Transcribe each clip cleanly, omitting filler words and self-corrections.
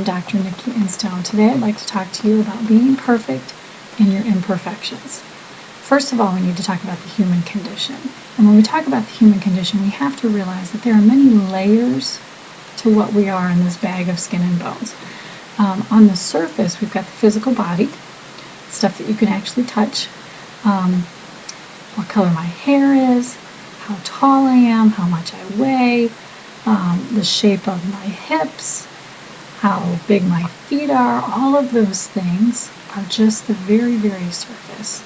I'm Dr. Nikki Instone. Today I'd like to talk to you about being perfect and your imperfections. First of all, we need to talk about the human condition. And when we talk about the human condition, we have to realize that there are many layers to what we are in this bag of skin and bones. On the surface, we've got the physical body, stuff that you can actually touch, what color my hair is, how tall I am, how much I weigh, the shape of my hips, how big my feet are. All of those things are just the very, very surface.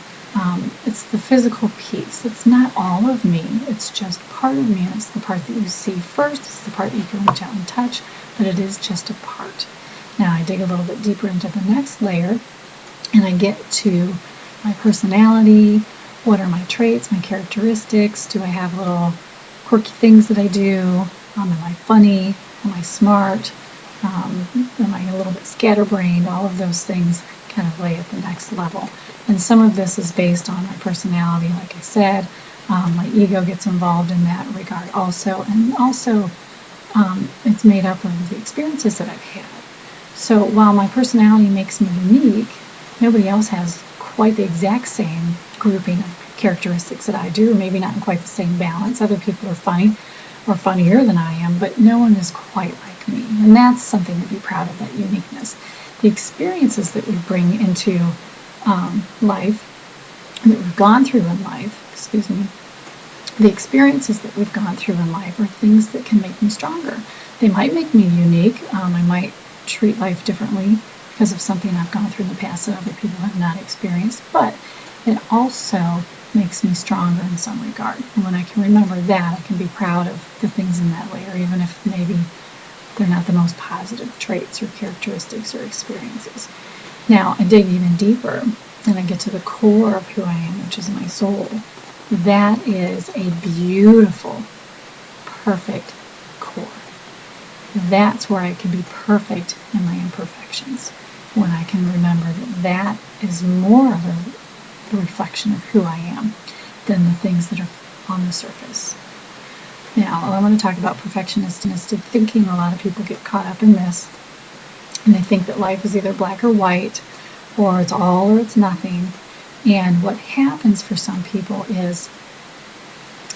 It's the physical piece. It's not all of me. It's just part of me, and it's the part that you see first. It's the part that you can reach out and touch, but it is just a part. Now I dig a little bit deeper into the next layer, and I get to my personality. What are my traits, my characteristics? Do I have little quirky things that I do? Am I funny? Am I smart? Am I a little bit scatterbrained? All of those things kind of lay at the next level. And some of this is based on my personality, like I said. My ego gets involved in that regard also. And also, it's made up of the experiences that I've had. So while my personality makes me unique, nobody else has quite the exact same grouping of characteristics that I do, or maybe not in quite the same balance. Other people are funny or funnier than I am, but no one is quite like me. And that's something to be proud of, that uniqueness. The experiences that we bring into life, that we've gone through in life, the experiences that we've gone through in life are things that can make me stronger. They might make me unique. I might treat life differently because of something I've gone through in the past that other people have not experienced, but it also makes me stronger in some regard. And when I can remember that, I can be proud of the things in that layer, even if maybe they're not the most positive traits or characteristics or experiences. Now, I dig even deeper, and I get to the core of who I am, which is my soul. That is a beautiful, perfect core. That's where I can be perfect in my imperfections, when I can remember that that is more of a reflection of who I am than the things that are on the surface. Now, I want to talk about perfectionistic thinking. A lot of people get caught up in this, and they think that life is either black or white, or it's all or it's nothing. And what happens for some people is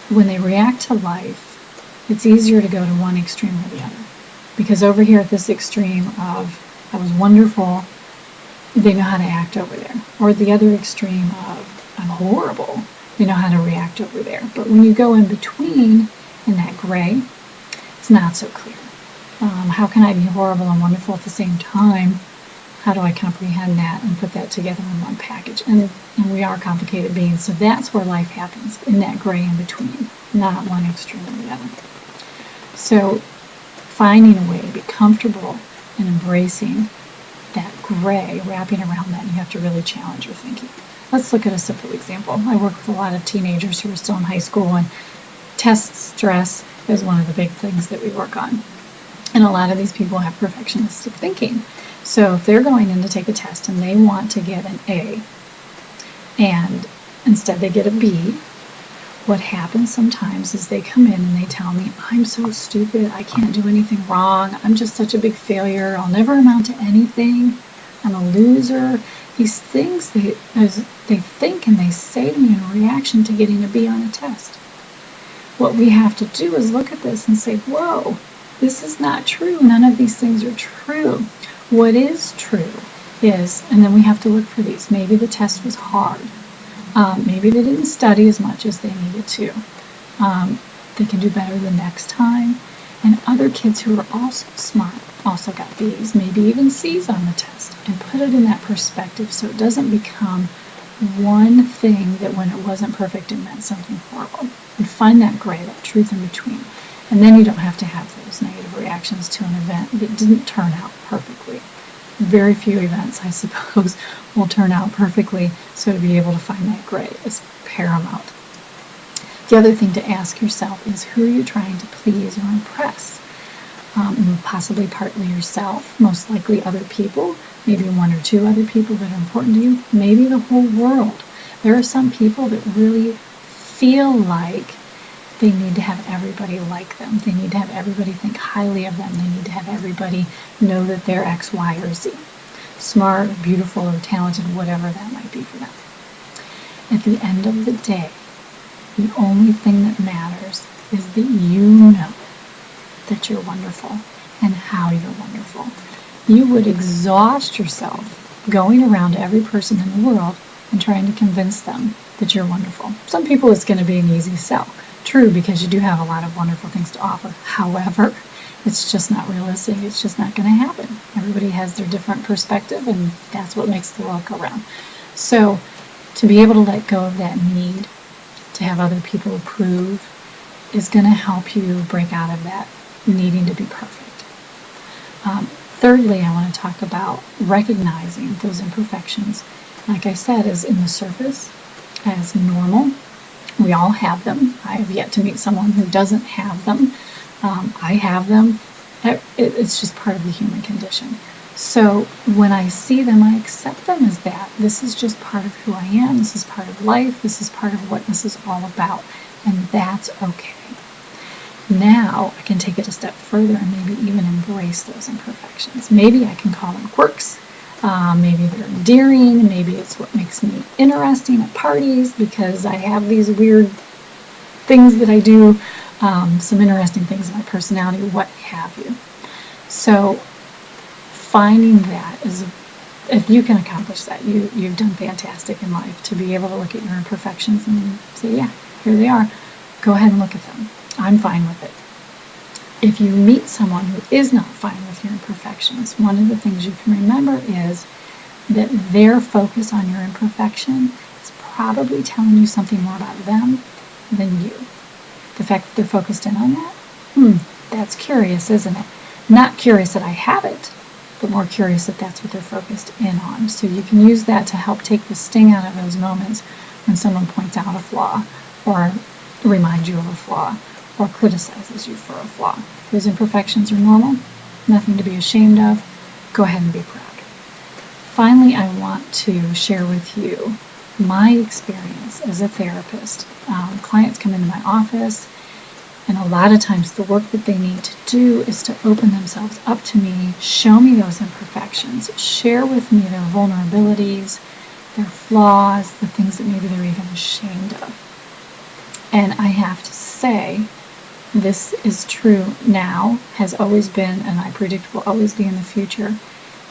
when they react to life, it's easier to go to one extreme or the other. Because over here at this extreme of, I was wonderful, they know how to act over there. Or the other extreme of, I'm horrible, they know how to react over there. But when you go in between, in that gray, it's not so clear. How can I be horrible and wonderful at the same time? How do I comprehend that and put that together in one package? And we are complicated beings, so that's where life happens, in that gray in between, not one extreme or the other. So finding a way to be comfortable and embracing that gray, wrapping around that, you have to really challenge your thinking. Let's look at a simple example. I work with a lot of teenagers who are still in high school, and test stress is one of the big things that we work on. And a lot of these people have perfectionistic thinking. So if they're going in to take a test and they want to get an A, and instead they get a B, what happens sometimes is they come in and they tell me, I'm so stupid, I can't do anything wrong, I'm just such a big failure, I'll never amount to anything, I'm a loser. These things they think and they say to me in reaction to getting a B on a test. What we have to do is look at this and say, whoa, this is not true. None of these things are true. What is true is, and then we have to look for these. Maybe the test was hard. Maybe they didn't study as much as they needed to. They can do better the next time. And other kids who are also smart also got B's, maybe even C's on the test. And put it in that perspective so it doesn't become one thing that when it wasn't perfect it meant something horrible. And find that gray, that truth in between. And then you don't have to have those negative reactions to an event that didn't turn out perfectly. Very few events, I suppose, will turn out perfectly, so to be able to find that gray is paramount. The other thing to ask yourself is, who are you trying to please or impress? Possibly partly yourself, most likely other people, maybe one or two other people that are important to you, maybe the whole world. There are some people that really feel like They need to have everybody like them. They need to have everybody think highly of them. They need to have everybody know that they're X, Y, or Z. Smart, or beautiful, or talented, whatever that might be for them. At the end of the day, the only thing that matters is that you know that you're wonderful and how you're wonderful. You would exhaust yourself going around to every person in the world and trying to convince them that you're wonderful. Some people it's going to be an easy sell. True, because you do have a lot of wonderful things to offer. However, it's just not realistic. It's just not going to happen. Everybody has their different perspective, and that's what makes the world go round. So to be able to let go of that need to have other people approve is going to help you break out of that needing to be perfect. Thirdly, I want to talk about recognizing those imperfections, like I said, as in the surface, as normal. We all have them. I have yet to meet someone who doesn't have them. I have them. It's just part of the human condition. So when I see them, I accept them as that. This is just part of who I am. This is part of life. This is part of what this is all about. And that's okay. Now I can take it a step further and maybe even embrace those imperfections. Maybe I can call them quirks. Maybe they're endearing. Maybe it's what makes me interesting at parties because I have these weird things that I do, some interesting things in my personality, what have you. So finding that is, if you can accomplish that, you've done fantastic in life to be able to look at your imperfections and say, yeah, here they are. Go ahead and look at them. I'm fine with it. If you meet someone who is not fine with your imperfections, one of the things you can remember is that their focus on your imperfection is probably telling you something more about them than you. The fact that they're focused in on that, that's curious, isn't it? Not curious that I have it, but more curious that that's what they're focused in on. So you can use that to help take the sting out of those moments when someone points out a flaw or reminds you of a flaw or criticizes you for a flaw. Those imperfections are normal, nothing to be ashamed of. Go ahead and be proud. Finally, I want to share with you my experience as a therapist. Clients come into my office, and a lot of times the work that they need to do is to open themselves up to me, show me those imperfections, share with me their vulnerabilities, their flaws, the things that maybe they're even ashamed of. And I have to say, this is true now, has always been, and I predict will always be in the future,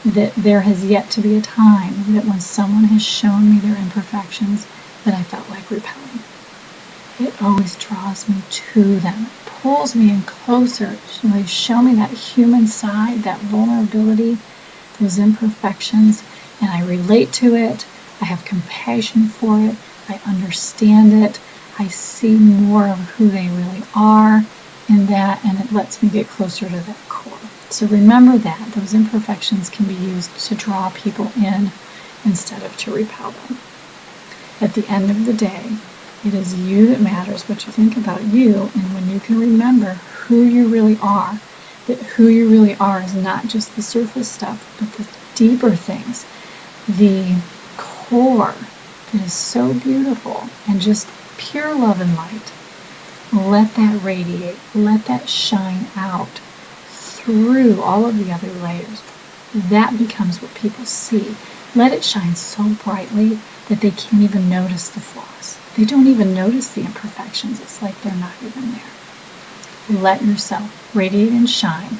that there has yet to be a time that when someone has shown me their imperfections that I felt like repelling. It always draws me to them. It pulls me in closer. They show me that human side, that vulnerability, those imperfections, and I relate to it. I have compassion for it. I understand it. I see more of who they really are in that, and it lets me get closer to that core. So remember that those imperfections can be used to draw people in instead of to repel them. At the end of the day, it is you that matters, what you think about you, and when you can remember who you really are, that who you really are is not just the surface stuff, but the deeper things, the core that is so beautiful and just pure love and light. Let that radiate, let that shine out through all of the other layers. That becomes what people see. Let it shine so brightly that they can't even notice the flaws. They don't even notice the imperfections. It's like they're not even there. Let yourself radiate and shine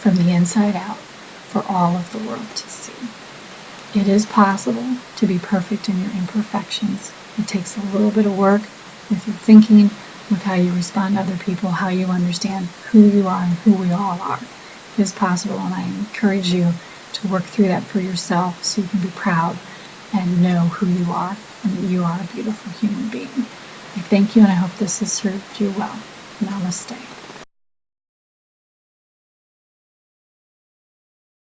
from the inside out for all of the world to see. It is possible to be perfect in your imperfections. It takes a little bit of work with your thinking, with how you respond to other people, how you understand who you are and who we all are. It is possible, and I encourage you to work through that for yourself so you can be proud and know who you are and that you are a beautiful human being. I thank you, and I hope this has served you well. Namaste.